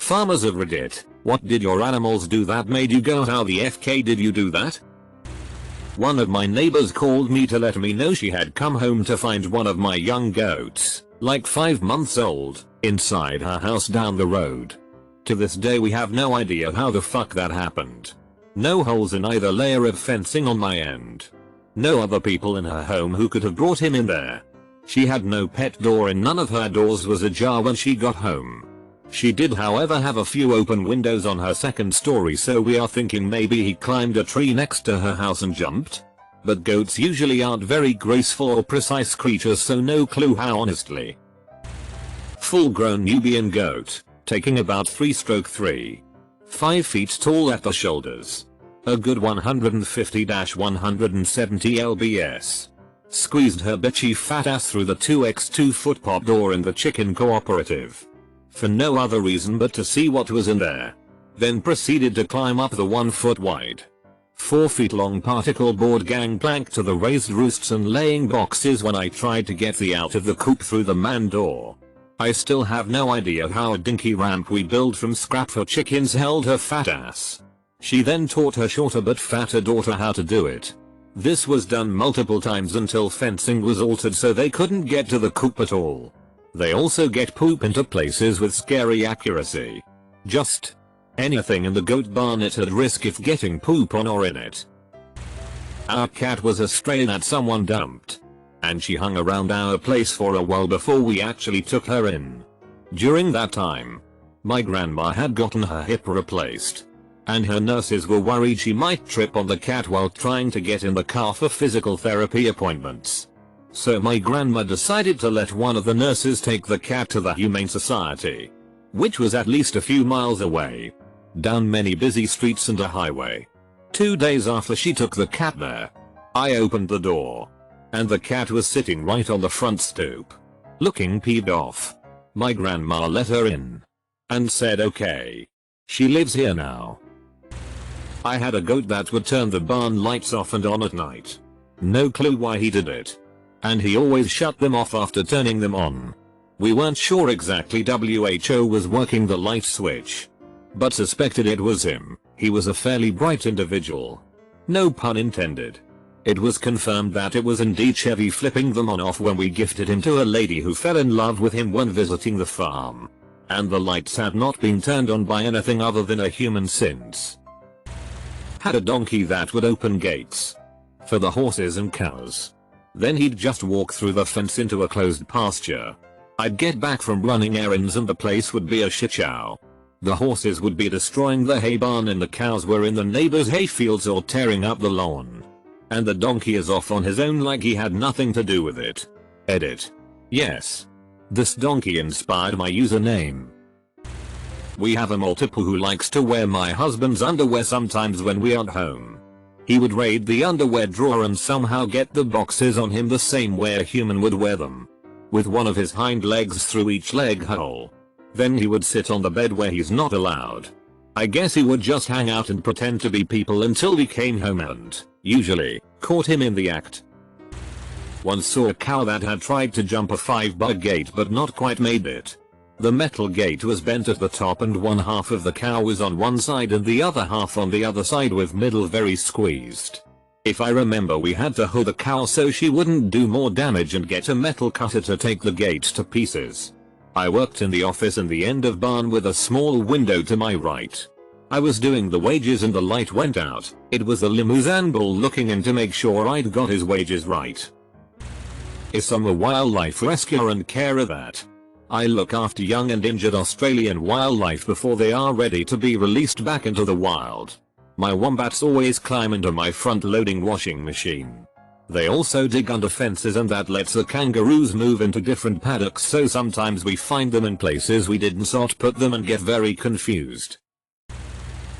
Farmers of Reddit, what did your animals do that made you go how the FK did you do that? One of my neighbors called me to let me know she had come home to find one of my young goats, like 5 months old, inside her house down the road. To this day we have no idea how the fuck that happened. No holes in either layer of fencing on my end. No other people in her home who could have brought him in there. She had no pet door and none of her doors was ajar when she got home. She did however have a few open windows on her second story, so we are thinking maybe he climbed a tree next to her house and jumped. But goats usually aren't very graceful or precise creatures, so no clue how honestly. Full grown Nubian goat, taking about 3/3. 5 feet tall at the shoulders. A good 150-170 lbs. Squeezed her bitchy fat ass through the 2x2 foot pop door in the chicken cooperative. For no other reason but to see what was in there. Then proceeded to climb up the 1 foot wide, 4 feet long particle board gangplank to the raised roosts and laying boxes when I tried to get the out of the coop through the man door. I still have no idea how a dinky ramp we built from scrap for chickens held her fat ass. She then taught her shorter but fatter daughter how to do it. This was done multiple times until fencing was altered so they couldn't get to the coop at all. They also get poop into places with scary accuracy. Just anything in the goat barn at risk if getting poop on or in it. Our cat was a stray that someone dumped, and she hung around our place for a while before we actually took her in. During that time, my grandma had gotten her hip replaced, and her nurses were worried she might trip on the cat while trying to get in the car for physical therapy appointments. So my grandma decided to let one of the nurses take the cat to the Humane Society, which was at least a few miles away, down many busy streets and a highway. 2 days after she took the cat there, I opened the door, and the cat was sitting right on the front stoop, looking peeved off. My grandma let her in, and said okay. She lives here now. I had a goat that would turn the barn lights off and on at night. No clue why he did it. And he always shut them off after turning them on. We weren't sure exactly WHO was working the light switch, but suspected it was him. He was a fairly bright individual. No pun intended. It was confirmed that it was indeed Chevy flipping them on off when we gifted him to a lady who fell in love with him when visiting the farm. And the lights had not been turned on by anything other than a human since. Had a donkey that would open gates for the horses and cows. Then he'd just walk through the fence into a closed pasture. I'd get back from running errands and the place would be a shitshow. The horses would be destroying the hay barn and the cows were in the neighbor's hay fields or tearing up the lawn. And the donkey is off on his own like he had nothing to do with it. Edit. Yes. This donkey inspired my username. We have a multiple who likes to wear my husband's underwear sometimes when we aren't home. He would raid the underwear drawer and somehow get the boxes on him the same way a human would wear them, with one of his hind legs through each leg hole. Then he would sit on the bed where he's not allowed. I guess he would just hang out and pretend to be people until we came home and, usually, caught him in the act. Once saw a cow that had tried to jump a 5-bar gate but not quite made it. The metal gate was bent at the top and one half of the cow was on one side and the other half on the other side with middle very squeezed. If I remember, we had to hold the cow so she wouldn't do more damage and get a metal cutter to take the gate to pieces. I worked in the office in the end of barn with a small window to my right. I was doing the wages and the light went out. It was the limousine bull looking in to make sure I'd got his wages right. I'm a wildlife rescuer and carer that I look after young and injured Australian wildlife before they are ready to be released back into the wild. My wombats always climb into my front loading washing machine. They also dig under fences and that lets the kangaroos move into different paddocks, so sometimes we find them in places we didn't sort put them and get very confused.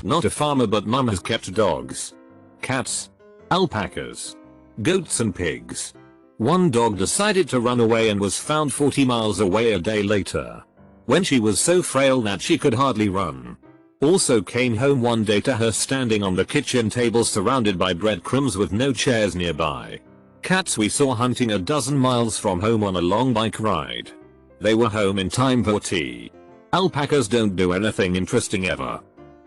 Not a farmer, but mum has kept dogs, cats, alpacas, goats and pigs. One dog decided to run away and was found 40 miles away a day later, when she was so frail that she could hardly run. Also came home one day to her standing on the kitchen table surrounded by breadcrumbs with no chairs nearby. Cats we saw hunting a dozen miles from home on a long bike ride. They were home in time for tea. Alpacas don't do anything interesting ever.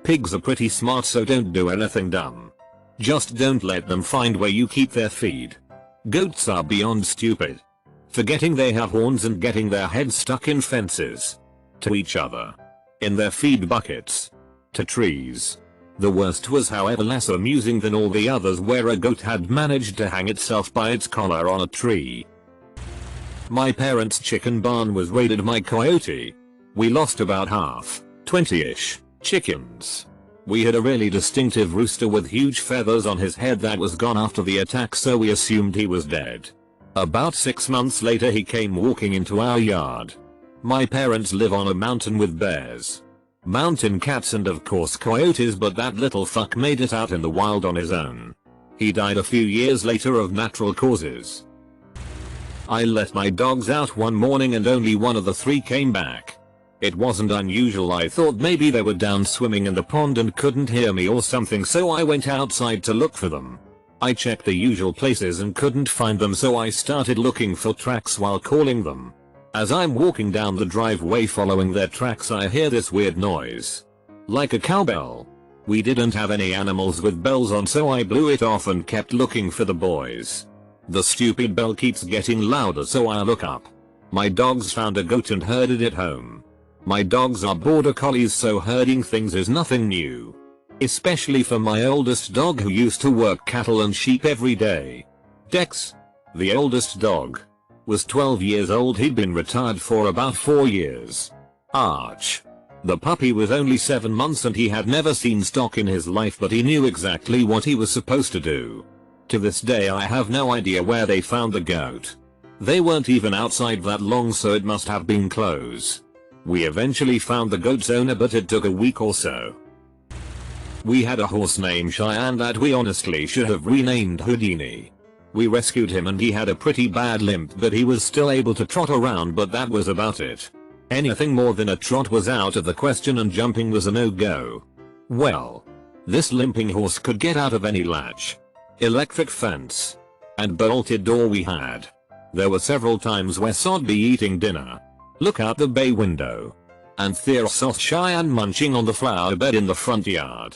Pigs are pretty smart, so don't do anything dumb. Just don't let them find where you keep their feed. Goats are beyond stupid. Forgetting they have horns and getting their heads stuck in fences. To each other. In their feed buckets. To trees. The worst was, however, less amusing than all the others, where a goat had managed to hang itself by its collar on a tree. My parents' chicken barn was raided by coyote. We lost about half, 20-ish, chickens. We had a really distinctive rooster with huge feathers on his head that was gone after the attack, so we assumed he was dead. About 6 months later he came walking into our yard. My parents live on a mountain with bears, mountain cats, and of course coyotes, but that little fuck made it out in the wild on his own. He died a few years later of natural causes. I let my dogs out one morning and only one of the 3 came back. It wasn't unusual. I thought maybe they were down swimming in the pond and couldn't hear me or something, so I went outside to look for them. I checked the usual places and couldn't find them, so I started looking for tracks while calling them. As I'm walking down the driveway following their tracks, I hear this weird noise. Like a cowbell. We didn't have any animals with bells on, so I blew it off and kept looking for the boys. The stupid bell keeps getting louder, so I look up. My dogs found a goat and herded it home. My dogs are border collies, so herding things is nothing new. Especially for my oldest dog, who used to work cattle and sheep every day. Dex, the oldest dog, was 12 years old. He'd been retired for about 4 years. Arch, the puppy, was only 7 months and he had never seen stock in his life, but he knew exactly what he was supposed to do. To this day I have no idea where they found the goat. They weren't even outside that long, so it must have been close. We eventually found the goat's owner, but it took a week or so. We had a horse named Cheyenne that we honestly should have renamed Houdini. We rescued him and he had a pretty bad limp, but he was still able to trot around, but that was about it. Anything more than a trot was out of the question, and jumping was a no-go. Well, this limping horse could get out of any latch, electric fence, and bolted door we had. There were several times where Sod be eating dinner, look out the bay window, and saw Cheyenne munching on the flower bed in the front yard.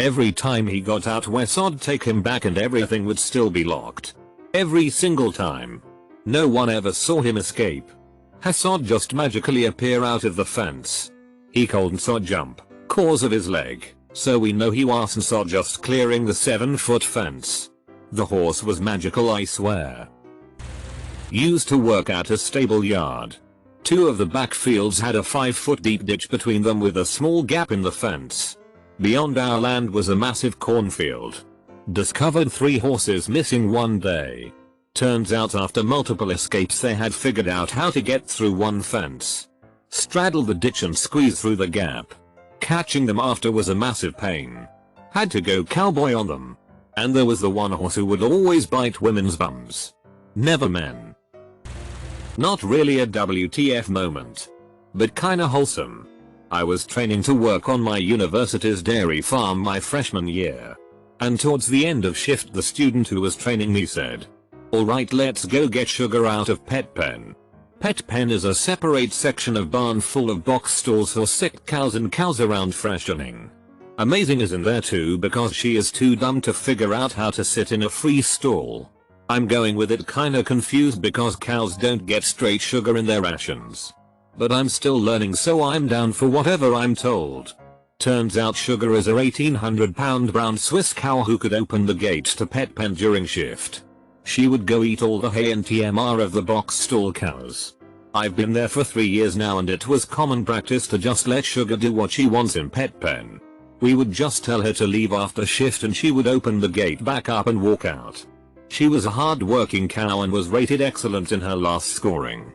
Every time he got out, Wes'd take him back and everything would still be locked. Every single time. No one ever saw him escape. Hassad just magically appear out of the fence. He couldn't jump, cause of his leg, so we know he wasn't just clearing the 7-foot fence. The horse was magical, I swear. Used to work at a stable yard. 2 of the backfields had a 5-foot deep ditch between them with a small gap in the fence. Beyond our land was a massive cornfield. Discovered 3 horses missing one day. Turns out after multiple escapes they had figured out how to get through one fence, straddle the ditch and squeeze through the gap. Catching them after was a massive pain. Had to go cowboy on them. And there was the one horse who would always bite women's bums. Never men. Not really a WTF moment, but kinda wholesome. I was training to work on my university's dairy farm my freshman year. And towards the end of shift the student who was training me said, "Alright, let's go get sugar out of pet pen." Pet pen is a separate section of barn full of box stalls for sick cows and cows around freshening. Amazing is in there too because she is too dumb to figure out how to sit in a free stall. I'm going with it kinda confused because cows don't get straight sugar in their rations. But I'm still learning, so I'm down for whatever I'm told. Turns out Sugar is a 1,800-pound brown Swiss cow who could open the gates to pet pen during shift. She would go eat all the hay and TMR of the box stall cows. I've been there for 3 years now and it was common practice to just let Sugar do what she wants in pet pen. We would just tell her to leave after shift and she would open the gate back up and walk out. She was a hard-working cow and was rated excellent in her last scoring.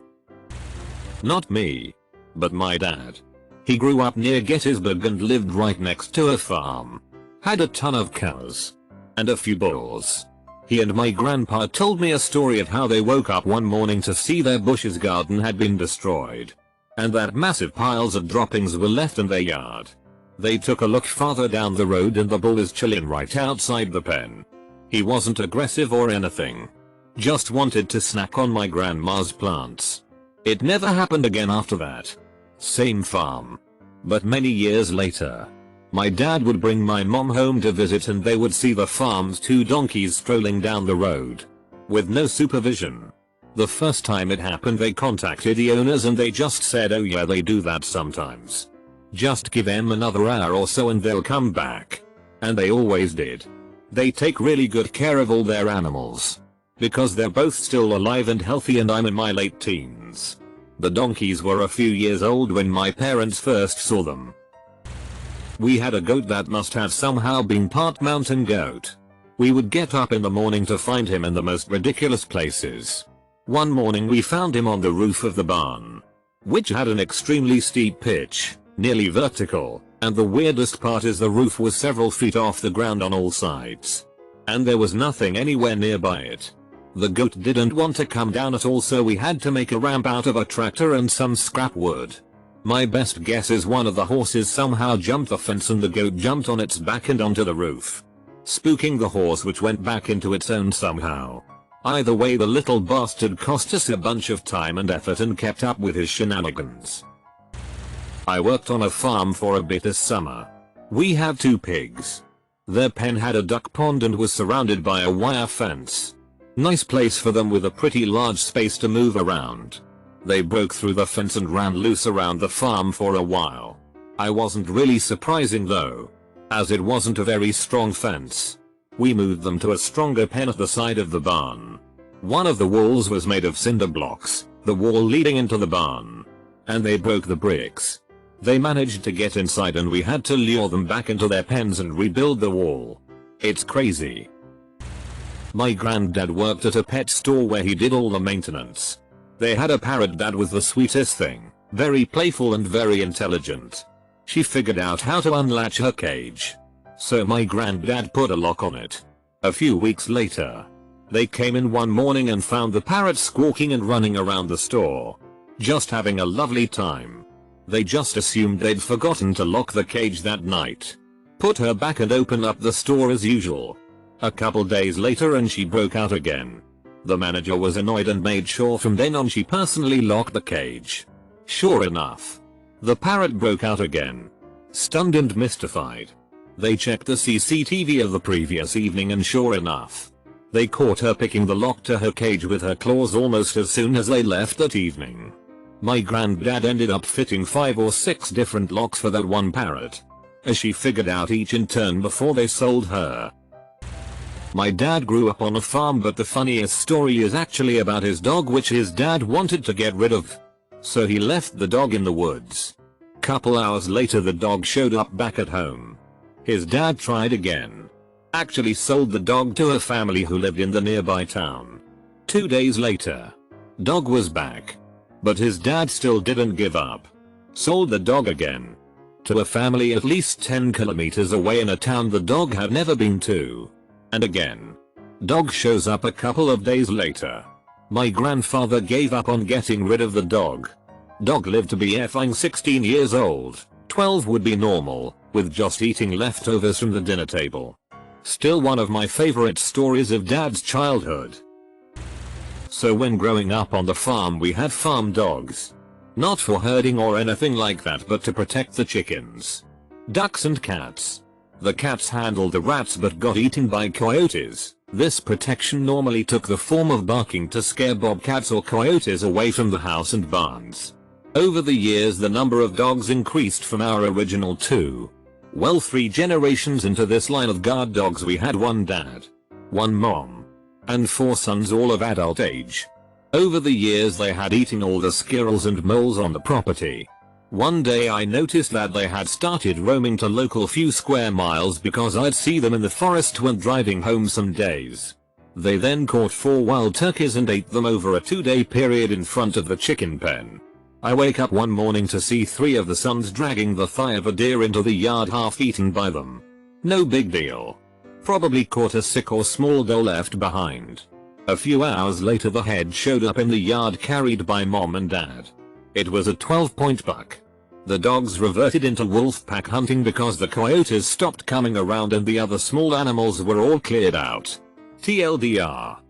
Not me, but my dad. He grew up near Gettysburg and lived right next to a farm. Had a ton of cows. And a few bulls. He and my grandpa told me a story of how they woke up one morning to see their Bush's garden had been destroyed. And that massive piles of droppings were left in their yard. They took a look farther down the road and the bull is chilling right outside the pen. He wasn't aggressive or anything. Just wanted to snack on my grandma's plants. It never happened again after that. Same farm. But many years later, my dad would bring my mom home to visit and they would see the farm's 2 donkeys strolling down the road. With no supervision. The first time it happened they contacted the owners and they just said, oh yeah, they do that sometimes. Just give them another hour or so and they'll come back. And they always did. They take really good care of all their animals. Because they're both still alive and healthy and I'm in my late teens. The donkeys were a few years old when my parents first saw them. We had a goat that must have somehow been part mountain goat. We would get up in the morning to find him in the most ridiculous places. One morning we found him on the roof of the barn, which had an extremely steep pitch, nearly vertical, and the weirdest part is the roof was several feet off the ground on all sides. And there was nothing anywhere nearby it. The goat didn't want to come down at all, so we had to make a ramp out of a tractor and some scrap wood. My best guess is one of the horses somehow jumped the fence and the goat jumped on its back and onto the roof, spooking the horse, which went back into its own somehow. Either way, the little bastard cost us a bunch of time and effort and kept up with his shenanigans. I worked on a farm for a bit this summer. We had 2 pigs. Their pen had a duck pond and was surrounded by a wire fence. Nice place for them with a pretty large space to move around. They broke through the fence and ran loose around the farm for a while. I wasn't really surprising though, as it wasn't a very strong fence. We moved them to a stronger pen at the side of the barn. One of the walls was made of cinder blocks, the wall leading into the barn. And they broke the bricks. They managed to get inside and we had to lure them back into their pens and rebuild the wall. It's crazy. My granddad worked at a pet store where he did all the maintenance. They had a parrot that was the sweetest thing, very playful and very intelligent. She figured out how to unlatch her cage. So my granddad put a lock on it. A few weeks later, they came in one morning and found the parrot squawking and running around the store, just having a lovely time. They just assumed they'd forgotten to lock the cage that night. Put her back and open up the store as usual. A couple days later and she broke out again. The manager was annoyed and made sure from then on she personally locked the cage. Sure enough, the parrot broke out again. Stunned and mystified, they checked the CCTV of the previous evening and sure enough, they caught her picking the lock to her cage with her claws almost as soon as they left that evening. My granddad ended up fitting 5 or 6 different locks for that one parrot, as she figured out each in turn before they sold her. My dad grew up on a farm, but the funniest story is actually about his dog, which his dad wanted to get rid of. So he left the dog in the woods. Couple hours later the dog showed up back at home. His dad tried again. Actually sold the dog to a family who lived in the nearby town. 2 days later, dog was back. But his dad still didn't give up. Sold the dog again. To a family at least 10 kilometers away in a town the dog had never been to. And again. Dog shows up a couple of days later. My grandfather gave up on getting rid of the dog. Dog lived to be effing 16 years old. 12 would be normal, with just eating leftovers from the dinner table. Still one of my favorite stories of dad's childhood. So when growing up on the farm we had farm dogs. Not for herding or anything like that, but to protect the chickens, ducks and cats. The cats handled the rats but got eaten by coyotes. This protection normally took the form of barking to scare bobcats or coyotes away from the house and barns. Over the years the number of dogs increased from our original 2. Well, 3 generations into this line of guard dogs we had 1 dad, 1 mom, and 4 sons, all of adult age. Over the years they had eaten all the squirrels and moles on the property. One day I noticed that they had started roaming to local few square miles because I'd see them in the forest when driving home some days. They then caught 4 wild turkeys and ate them over a 2-day period in front of the chicken pen. I wake up one morning to see 3 of the sons dragging the thigh of a deer into the yard, half eaten by them. No big deal. Probably caught a sick or small doe left behind. A few hours later the head showed up in the yard carried by mom and dad. It was a 12-point buck. The dogs reverted into wolf pack hunting because the coyotes stopped coming around and the other small animals were all cleared out. TLDR.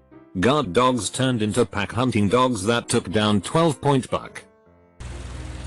Guard dogs turned into pack hunting dogs that took down 12-point buck.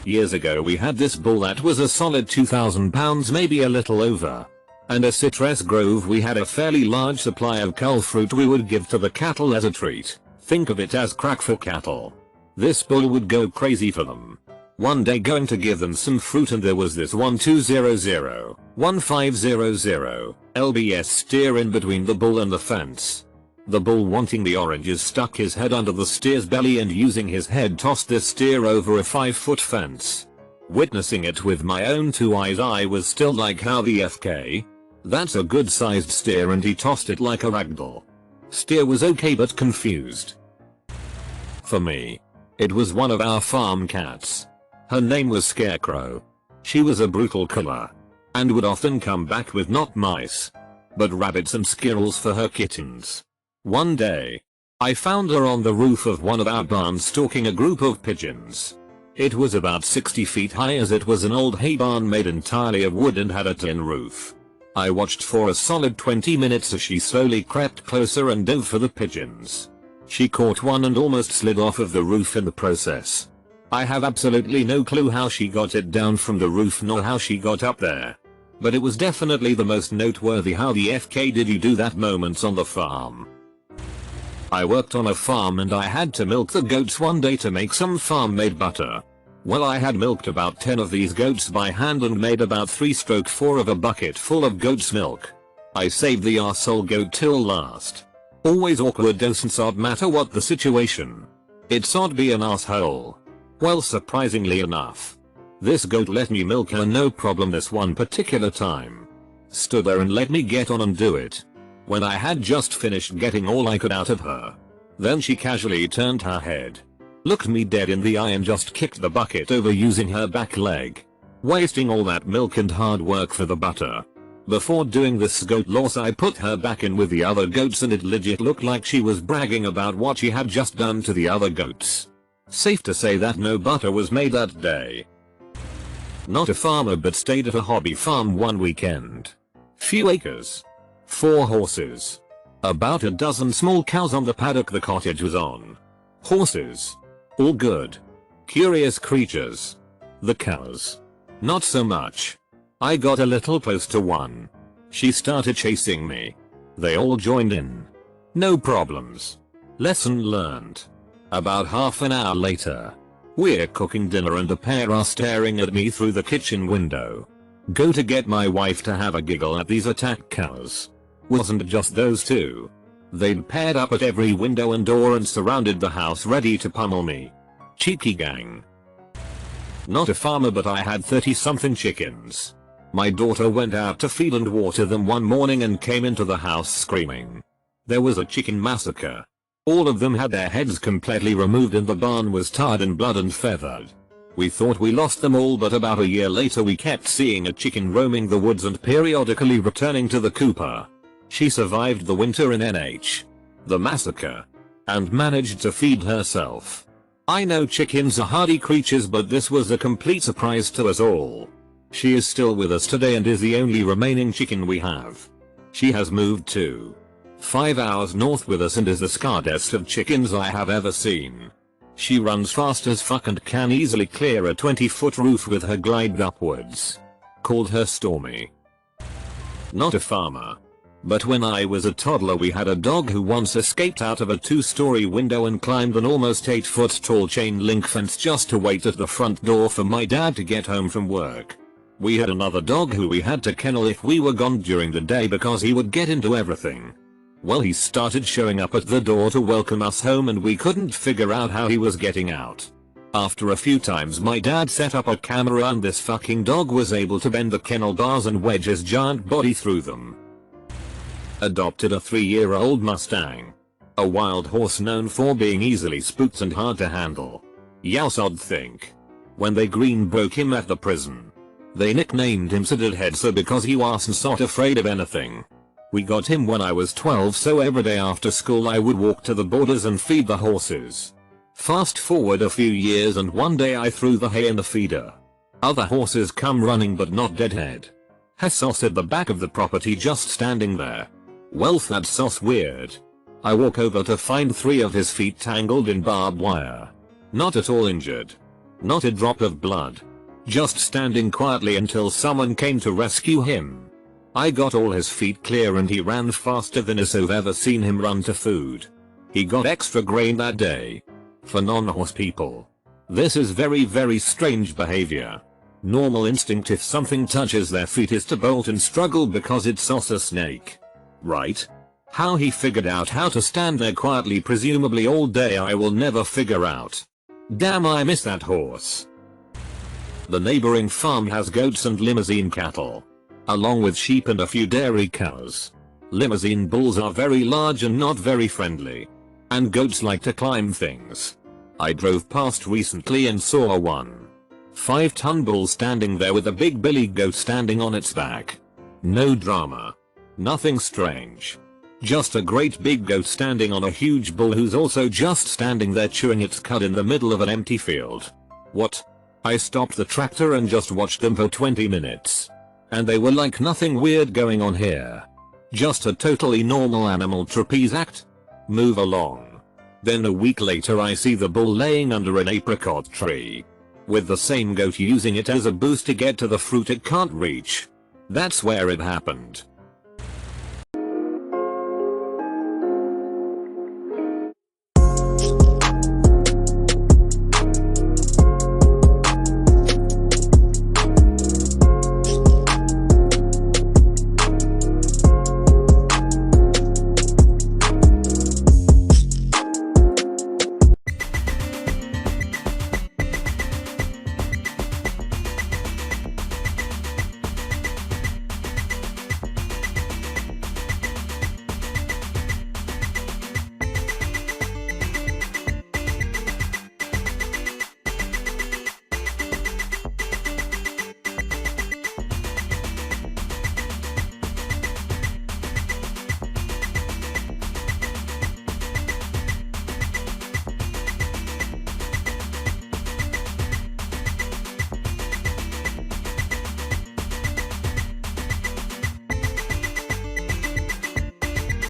Years ago we had this bull that was a solid 2,000 pounds, maybe a little over. And a citrus grove. We had a fairly large supply of cull fruit we would give to the cattle as a treat. Think of it as crack for cattle. This bull would go crazy for them. One day going to give them some fruit and there was this 1200 1500 lbs steer in between the bull and the fence. The bull, wanting the oranges, stuck his head under the steer's belly and using his head tossed this steer over a 5-foot fence. Witnessing it with my own 2 eyes, I was still like, how the FK? That's a good sized steer, and he tossed it like a ragdoll. Steer was okay but confused. For me, it was one of our farm cats. Her name was Scarecrow. She was a brutal killer, and would often come back with not mice, but rabbits and squirrels for her kittens. One day, I found her on the roof of one of our barns stalking a group of pigeons. It was about 60 feet high, as it was an old hay barn made entirely of wood and had a tin roof. I watched for a solid 20 minutes as she slowly crept closer and dove for the pigeons. She caught one and almost slid off of the roof in the process. I have absolutely no clue how she got it down from the roof nor how she got up there. But it was definitely the most noteworthy how the FK did you do that moments on the farm. I worked on a farm and I had to milk the goats one day to make some farm-made butter. Well, I had milked about 10 of these goats by hand and made about 3/4 of a bucket full of goat's milk. I saved the arsehole goat till last. Always awkward, doesn't odd matter what the situation. It's odd be an asshole. Well, surprisingly enough, this goat let me milk her no problem this one particular time. Stood there and let me get on and do it. When I had just finished getting all I could out of her, then she casually turned her head, looked me dead in the eye and just kicked the bucket over using her back leg, wasting all that milk and hard work for the butter. Before doing this goat loss, I put her back in with the other goats and it legit looked like she was bragging about what she had just done to the other goats. Safe to say that no butter was made that day. Not a farmer, but stayed at a hobby farm one weekend. Few acres. 4 horses. About a dozen small cows on the paddock the cottage was on. Horses. All good. Curious creatures. The cows. Not so much. I got a little close to one. She started chasing me. They all joined in. No problems. Lesson learned. About half an hour later, we're cooking dinner and a pair are staring at me through the kitchen window. Go to get my wife to have a giggle at these attack cows. Wasn't just those two. They'd paired up at every window and door and surrounded the house ready to pummel me. Cheeky gang. Not a farmer, but I had 30-something chickens. My daughter went out to feed and water them one morning and came into the house screaming. There was a chicken massacre. All of them had their heads completely removed and the barn was tarred in blood and feathered. We thought we lost them all, but about a year later we kept seeing a chicken roaming the woods and periodically returning to the cooper. She survived the winter in the massacre, and managed to feed herself. I know chickens are hardy creatures, but this was a complete surprise to us all. She is still with us today and is the only remaining chicken we have. She has moved to 5 hours north with us and is the scarredest of chickens I have ever seen. She runs fast as fuck and can easily clear a 20-foot roof with her glide upwards. Called her Stormy. Not a farmer. But when I was a toddler we had a dog who once escaped out of a 2-story window and climbed an almost 8-foot tall chain link fence just to wait at the front door for my dad to get home from work. We had another dog who we had to kennel if we were gone during the day because he would get into everything. Well, he started showing up at the door to welcome us home and we couldn't figure out how he was getting out. After a few times my dad set up a camera and this fucking dog was able to bend the kennel bars and wedge his giant body through them. Adopted a 3-year-old Mustang. A wild horse known for being easily spooked and hard to handle. Youse, odd think. When they green broke him at the prison, they nicknamed him Siddeadhead Sir because he wasn't not afraid of anything. We got him when I was 12, so every day after school I would walk to the borders and feed the horses. Fast forward a few years and one day I threw the hay in the feeder. Other horses come running but not Deadhead. Has sauce at the back of the property just standing there. Well, that's sauce weird. I walk over to find 3 of his feet tangled in barbed wire. Not at all injured. Not a drop of blood. Just standing quietly until someone came to rescue him. I got all his feet clear and he ran faster than I've ever seen him run to food. He got extra grain that day. For non-horse people. This is very strange behavior. Normal instinct if something touches their feet is to bolt and struggle because it's a snake. Right? How he figured out how to stand there quietly presumably all day I will never figure out. Damn, I miss that horse. The neighboring farm has goats and limousine cattle. Along with sheep and a few dairy cows. Limousine bulls are very large and not very friendly. And goats like to climb things. I drove past recently and saw a 1.5-ton bull standing there with a big billy goat standing on its back. No drama. Nothing strange. Just a great big goat standing on a huge bull who's also just standing there chewing its cud in the middle of an empty field. What? I stopped the tractor and just watched them for 20 minutes. And they were like nothing weird going on here. Just a totally normal animal trapeze act. Move along. Then a week later I see the bull laying under an apricot tree. With the same goat using it as a boost to get to the fruit it can't reach. That's where it happened.